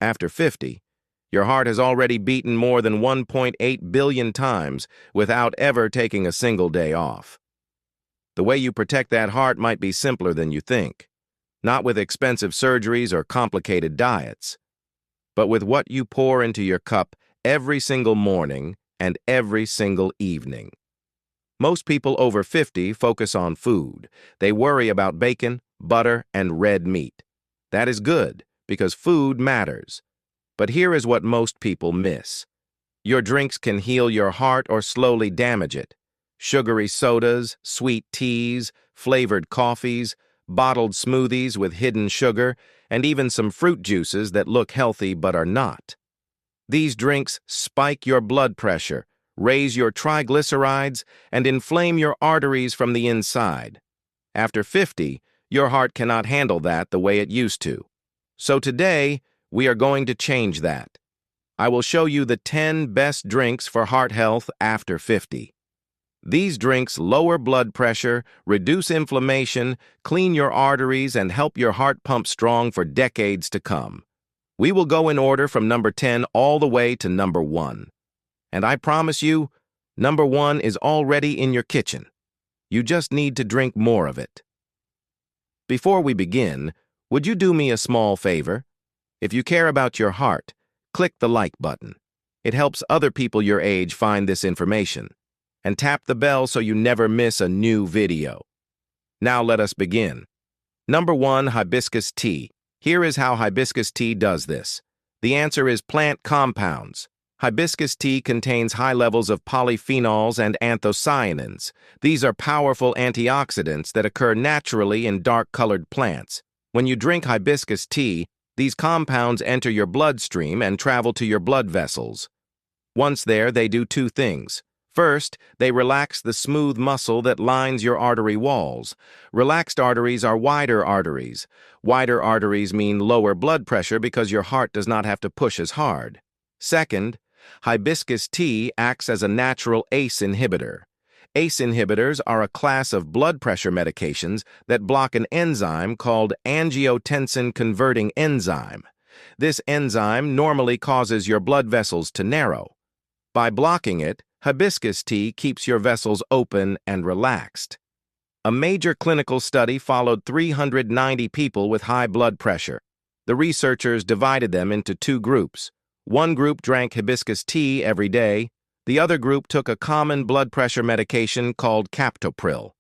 After 50, your heart has already beaten more than 1.8 billion times without ever taking a single day off. The way you protect that heart might be simpler than you think, not with expensive surgeries or complicated diets, but with what you pour into your cup every single morning and every single evening. Most people over 50 focus on food. They worry about bacon, butter, and red meat. That is good, because food matters. But here is what most people miss. Your drinks can heal your heart or slowly damage it. Sugary sodas, sweet teas, flavored coffees, bottled smoothies with hidden sugar, and even some fruit juices that look healthy but are not. These drinks spike your blood pressure, raise your triglycerides, and inflame your arteries from the inside. After 50, your heart cannot handle that the way it used to. So today, we are going to change that. I will show you the 10 best drinks for heart health after 50. These drinks lower blood pressure, reduce inflammation, clean your arteries, and help your heart pump strong for decades to come. We will go in order from number 10 all the way to number 1. And I promise you, number 1 is already in your kitchen. You just need to drink more of it. Before we begin, would you do me a small favor? If you care about your heart, click the like button. It helps other people your age find this information. And tap the bell so you never miss a new video. Now let us begin. Number 1, hibiscus tea. Here is how hibiscus tea does this. The answer is plant compounds. Hibiscus tea contains high levels of polyphenols and anthocyanins. These are powerful antioxidants that occur naturally in dark-colored plants. When you drink hibiscus tea, these compounds enter your bloodstream and travel to your blood vessels. Once there, they do two things. First, they relax the smooth muscle that lines your artery walls. Relaxed arteries are wider arteries. Wider arteries mean lower blood pressure because your heart does not have to push as hard. Second, hibiscus tea acts as a natural ACE inhibitor. ACE inhibitors are a class of blood pressure medications that block an enzyme called angiotensin-converting enzyme. This enzyme normally causes your blood vessels to narrow. By blocking it, hibiscus tea keeps your vessels open and relaxed. A major clinical study followed 390 people with high blood pressure. The researchers divided them into two groups. One group drank hibiscus tea every day. The other group took a common blood pressure medication called captopril.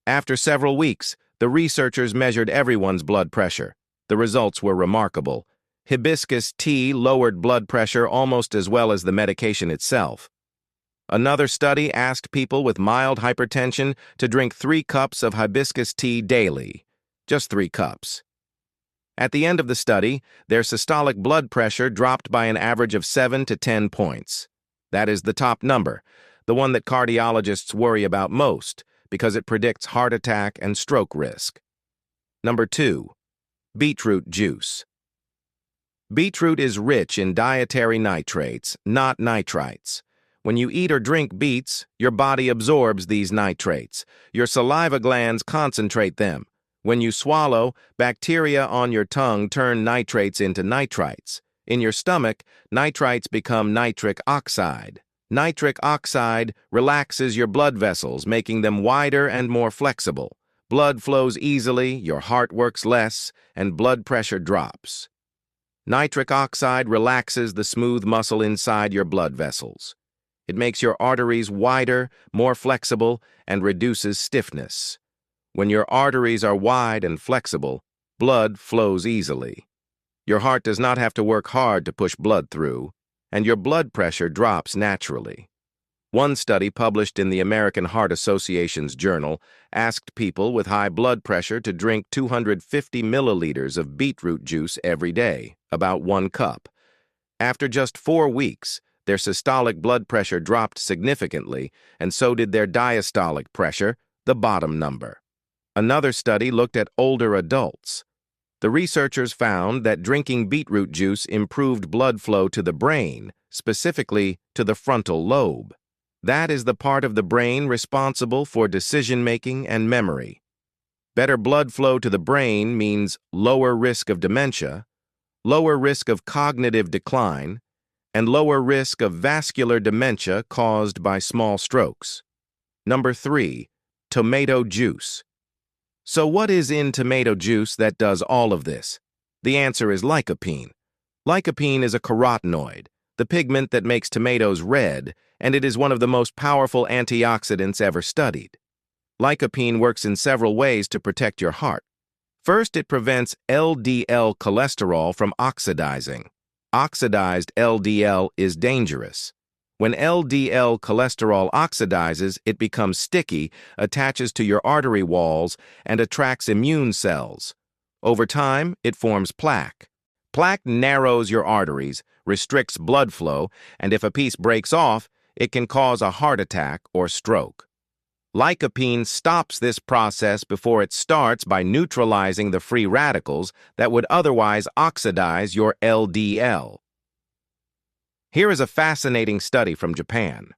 After several weeks, the researchers measured everyone's blood pressure. The results were remarkable. Hibiscus tea lowered blood pressure almost as well as the medication itself. Another study asked people with mild hypertension to drink 3 cups of hibiscus tea daily. Just 3 cups. At the end of the study, their systolic blood pressure dropped by an average of 7 to 10 points. That is the top number, the one that cardiologists worry about most, because it predicts heart attack and stroke risk. Number 2, beetroot juice. Beetroot is rich in dietary nitrates, not nitrites. When you eat or drink beets, your body absorbs these nitrates. Your saliva glands concentrate them. When you swallow, bacteria on your tongue turn nitrates into nitrites. In your stomach, nitrites become nitric oxide. Nitric oxide relaxes your blood vessels, making them wider and more flexible. Blood flows easily, your heart works less, and blood pressure drops. Nitric oxide relaxes the smooth muscle inside your blood vessels. It makes your arteries wider, more flexible, and reduces stiffness. When your arteries are wide and flexible, blood flows easily. Your heart does not have to work hard to push blood through, and your blood pressure drops naturally. One study published in the American Heart Association's journal asked people with high blood pressure to drink 250 milliliters of beetroot juice every day, about 1 cup. After just 4 weeks, their systolic blood pressure dropped significantly, and so did their diastolic pressure, the bottom number. Another study looked at older adults. The researchers found that drinking beetroot juice improved blood flow to the brain, specifically to the frontal lobe. That is the part of the brain responsible for decision-making and memory. Better blood flow to the brain means lower risk of dementia, lower risk of cognitive decline, and lower risk of vascular dementia caused by small strokes. Number 3, tomato juice. So what is in tomato juice that does all of this? The answer is lycopene. Lycopene is a carotenoid, the pigment that makes tomatoes red, and it is one of the most powerful antioxidants ever studied. Lycopene works in several ways to protect your heart. First, it prevents LDL cholesterol from oxidizing. Oxidized LDL is dangerous. When LDL cholesterol oxidizes, it becomes sticky, attaches to your artery walls, and attracts immune cells. Over time, it forms plaque. Plaque narrows your arteries, restricts blood flow, and if a piece breaks off, it can cause a heart attack or stroke. Lycopene stops this process before it starts by neutralizing the free radicals that would otherwise oxidize your LDL. Here is a fascinating study from Japan.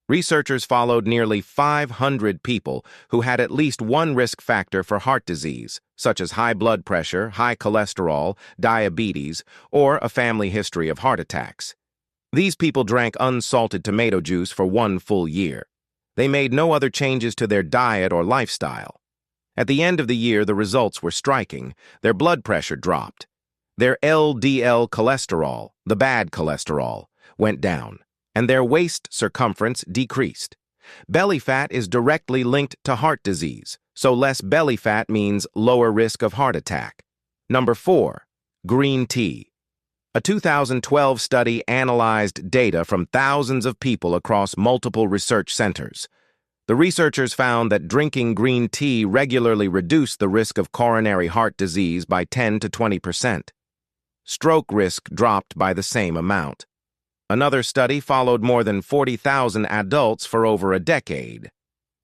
Researchers followed nearly 500 people who had at least one risk factor for heart disease, such as high blood pressure, high cholesterol, diabetes, or a family history of heart attacks. These people drank unsalted tomato juice for 1 full year. They made no other changes to their diet or lifestyle. At the end of the year, the results were striking. Their blood pressure dropped. Their LDL cholesterol, the bad cholesterol, went down, and their waist circumference decreased. Belly fat is directly linked to heart disease, so less belly fat means lower risk of heart attack. Number 4, green tea. A 2012 study analyzed data from thousands of people across multiple research centers. The researchers found that drinking green tea regularly reduced the risk of coronary heart disease by 10 to 20%. Stroke risk dropped by the same amount. Another study followed more than 40,000 adults for over a decade.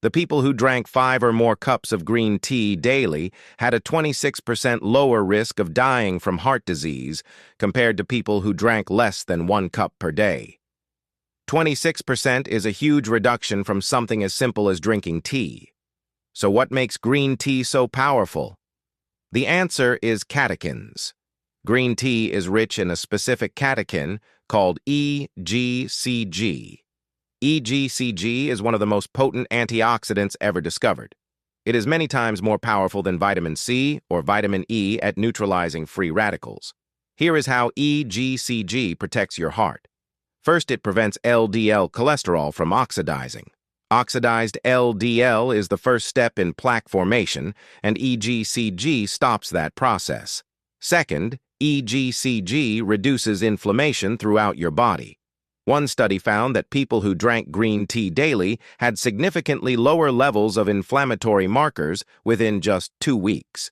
The people who drank 5 or more cups of green tea daily had a 26% lower risk of dying from heart disease compared to people who drank less than 1 cup per day. 26% is a huge reduction from something as simple as drinking tea. So what makes green tea so powerful? The answer is catechins. Green tea is rich in a specific catechin called EGCG. EGCG is one of the most potent antioxidants ever discovered. It is many times more powerful than vitamin C or vitamin E at neutralizing free radicals. Here is how EGCG protects your heart. First, it prevents LDL cholesterol from oxidizing. Oxidized LDL is the first step in plaque formation, and EGCG stops that process. Second, EGCG reduces inflammation throughout your body. One study found that people who drank green tea daily had significantly lower levels of inflammatory markers within just 2 weeks.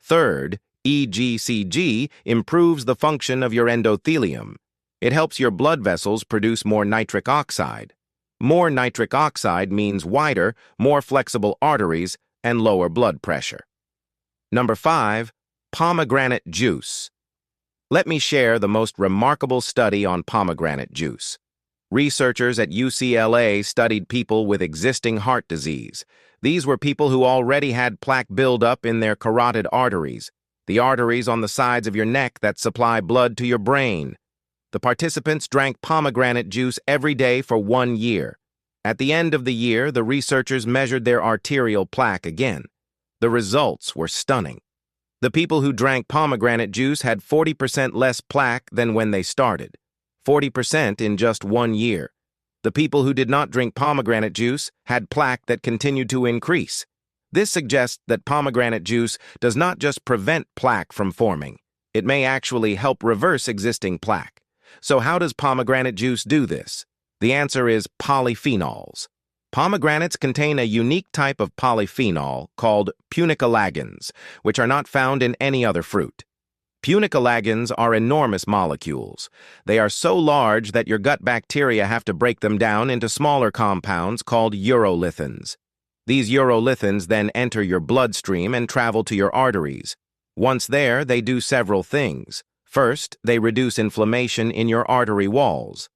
Third, EGCG improves the function of your endothelium. It helps your blood vessels produce more nitric oxide. More nitric oxide means wider, more flexible arteries and lower blood pressure. Number 5, pomegranate juice. Let me share the most remarkable study on pomegranate juice. Researchers at UCLA studied people with existing heart disease. These were people who already had plaque buildup in their carotid arteries, the arteries on the sides of your neck that supply blood to your brain. The participants drank pomegranate juice every day for 1 year. At the end of the year, the researchers measured their arterial plaque again. The results were stunning. The people who drank pomegranate juice had 40% less plaque than when they started. 40% in just 1 year. The people who did not drink pomegranate juice had plaque that continued to increase. This suggests that pomegranate juice does not just prevent plaque from forming. It may actually help reverse existing plaque. So how does pomegranate juice do this? The answer is polyphenols. Pomegranates contain a unique type of polyphenol called punicalagins, which are not found in any other fruit. Punicalagins are enormous molecules. They are so large that your gut bacteria have to break them down into smaller compounds called urolithins. These urolithins then enter your bloodstream and travel to your arteries. Once there, they do several things. First, they reduce inflammation in your artery walls.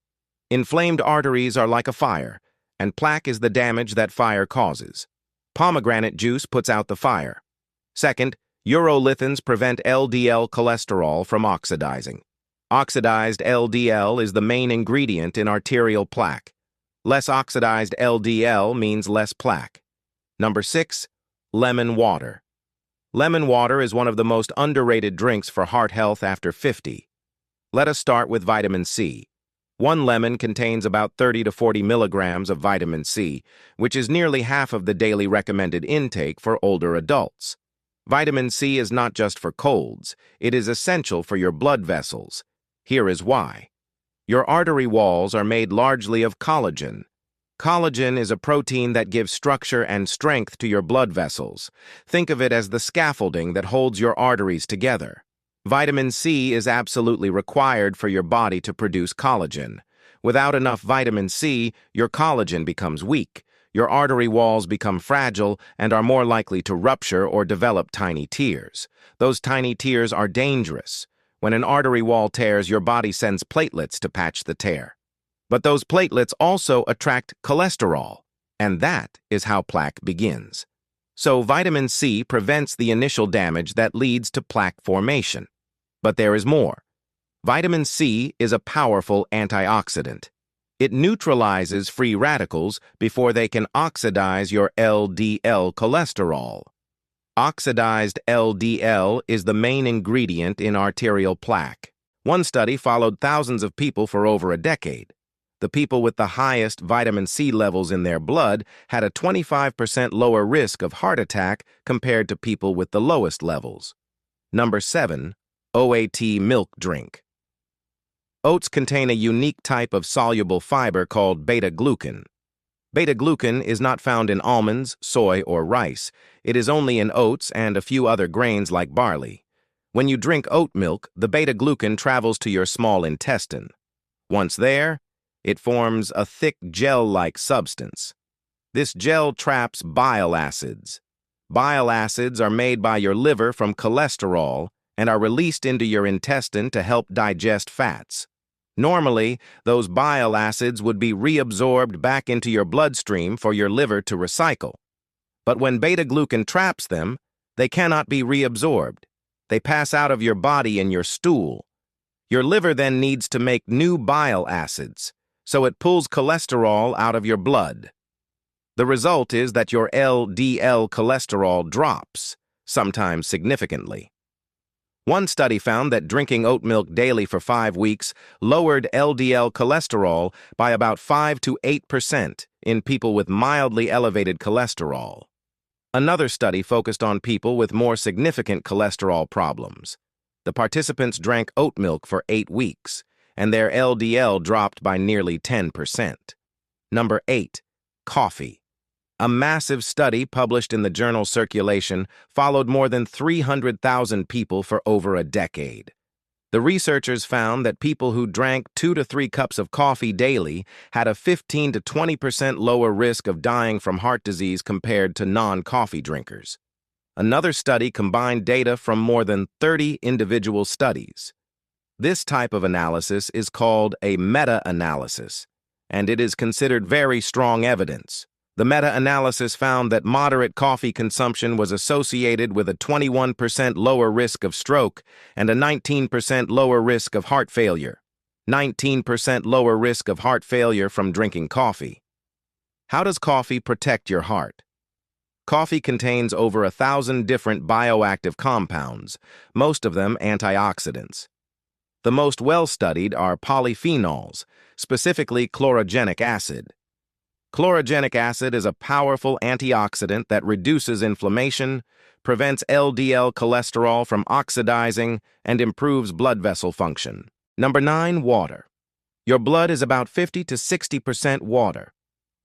Inflamed arteries are like a fire, and plaque is the damage that fire causes. Pomegranate juice puts out the fire. Second, Urolithins prevent LDL cholesterol from oxidizing. Oxidized LDL is the main ingredient in arterial plaque. Less oxidized LDL means less plaque. Number 6, lemon water. Lemon water is one of the most underrated drinks for heart health after 50. Let us start with vitamin C. One lemon contains about 30 to 40 milligrams of vitamin C, which is nearly half of the daily recommended intake for older adults. Vitamin C is not just for colds, it is essential for your blood vessels. Here is why. Your artery walls are made largely of collagen. Collagen is a protein that gives structure and strength to your blood vessels. Think of it as the scaffolding that holds your arteries together. Vitamin C is absolutely required for your body to produce collagen. Without enough vitamin C, your collagen becomes weak. Your artery walls become fragile and are more likely to rupture or develop tiny tears. Those tiny tears are dangerous. When an artery wall tears, your body sends platelets to patch the tear. But those platelets also attract cholesterol, and that is how plaque begins. So vitamin C prevents the initial damage that leads to plaque formation. But there is more. Vitamin C is a powerful antioxidant. It neutralizes free radicals before they can oxidize your LDL cholesterol. Oxidized LDL is the main ingredient in arterial plaque. One study followed thousands of people for over a decade. The people with the highest vitamin C levels in their blood had a 25% lower risk of heart attack compared to people with the lowest levels. Number 7, OAT milk drink. Oats contain a unique type of soluble fiber called beta-glucan. Beta-glucan is not found in almonds, soy, or rice. It is only in oats and a few other grains like barley. When you drink oat milk, the beta-glucan travels to your small intestine. Once there, it forms a thick gel-like substance. This gel traps bile acids. Bile acids are made by your liver from cholesterol and are released into your intestine to help digest fats. Normally, those bile acids would be reabsorbed back into your bloodstream for your liver to recycle. But when beta-glucan traps them, they cannot be reabsorbed. They pass out of your body in your stool. Your liver then needs to make new bile acids, so it pulls cholesterol out of your blood. The result is that your LDL cholesterol drops, sometimes significantly. One study found that drinking oat milk daily for 5 weeks lowered LDL cholesterol by about 5 to 8% in people with mildly elevated cholesterol. Another study focused on people with more significant cholesterol problems. The participants drank oat milk for 8 weeks, and their LDL dropped by nearly 10%. Number 8, coffee. A massive study published in the journal Circulation followed more than 300,000 people for over a decade. The researchers found that people who drank 2 to 3 cups of coffee daily had a 15 to 20% lower risk of dying from heart disease compared to non-coffee drinkers. Another study combined data from more than 30 individual studies. This type of analysis is called a meta-analysis, and it is considered very strong evidence. The meta-analysis found that moderate coffee consumption was associated with a 21% lower risk of stroke and a 19% lower risk of heart failure. 19% lower risk of heart failure from drinking coffee. How does coffee protect your heart? Coffee contains over 1,000 different bioactive compounds, most of them antioxidants. The most well-studied are polyphenols, specifically chlorogenic acid. Chlorogenic acid is a powerful antioxidant that reduces inflammation, prevents LDL cholesterol from oxidizing, and improves blood vessel function. Number 9, water. Your blood is about 50 to 60% water.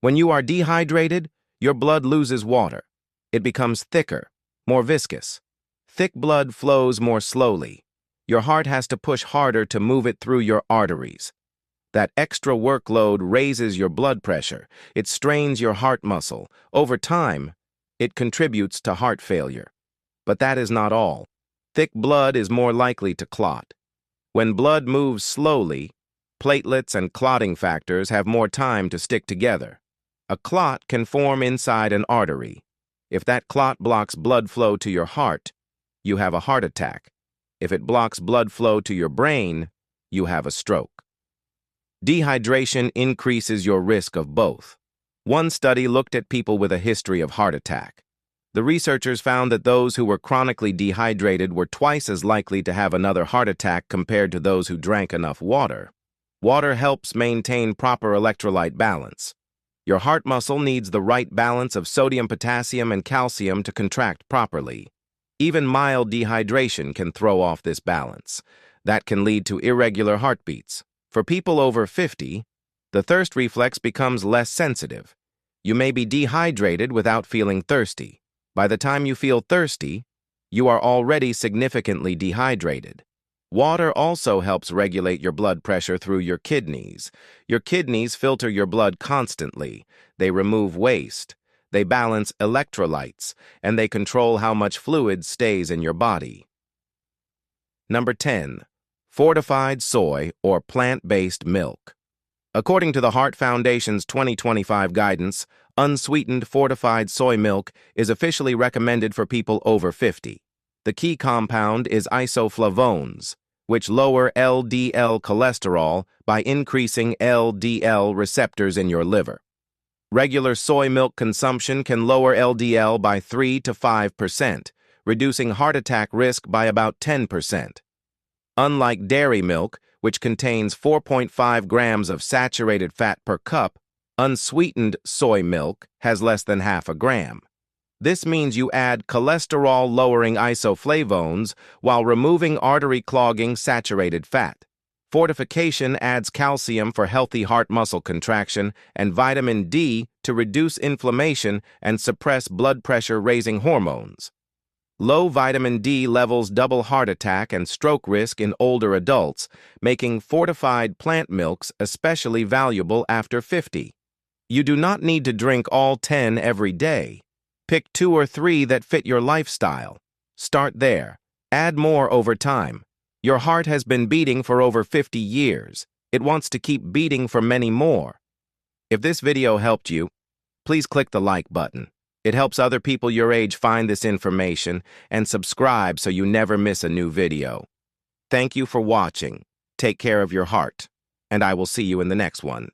When you are dehydrated, your blood loses water. It becomes thicker, more viscous. Thick blood flows more slowly. Your heart has to push harder to move it through your arteries. That extra workload raises your blood pressure. It strains your heart muscle. Over time, it contributes to heart failure. But that is not all. Thick blood is more likely to clot. When blood moves slowly, platelets and clotting factors have more time to stick together. A clot can form inside an artery. If that clot blocks blood flow to your heart, you have a heart attack. If it blocks blood flow to your brain, you have a stroke. Dehydration increases your risk of both. One study looked at people with a history of heart attack. The researchers found that those who were chronically dehydrated were twice as likely to have another heart attack compared to those who drank enough water. Water helps maintain proper electrolyte balance. Your heart muscle needs the right balance of sodium, potassium, and calcium to contract properly. Even mild dehydration can throw off this balance. That can lead to irregular heartbeats. For people over 50, the thirst reflex becomes less sensitive. You may be dehydrated without feeling thirsty. By the time you feel thirsty, you are already significantly dehydrated. Water also helps regulate your blood pressure through your kidneys. Your kidneys filter your blood constantly. They remove waste. They balance electrolytes, and they control how much fluid stays in your body. Number 10. Fortified soy or plant-based milk. According to the Heart Foundation's 2025 guidance, unsweetened fortified soy milk is officially recommended for people over 50. The key compound is isoflavones, which lower LDL cholesterol by increasing LDL receptors in your liver. Regular soy milk consumption can lower LDL by 3 to 5%, reducing heart attack risk by about 10%. Unlike dairy milk, which contains 4.5 grams of saturated fat per cup, unsweetened soy milk has less than half a gram. This means you add cholesterol-lowering isoflavones while removing artery-clogging saturated fat. Fortification adds calcium for healthy heart muscle contraction and vitamin D to reduce inflammation and suppress blood pressure-raising hormones. Low vitamin D levels double heart attack and stroke risk in older adults, making fortified plant milks especially valuable after 50. You do not need to drink all 10 every day. Pick 2 or 3 that fit your lifestyle. Start there. Add more over time. Your heart has been beating for over 50 years. It wants to keep beating for many more. If this video helped you, please click the like button. It helps other people your age find this information, and subscribe so you never miss a new video. Thank you for watching. Take care of your heart, and I will see you in the next one.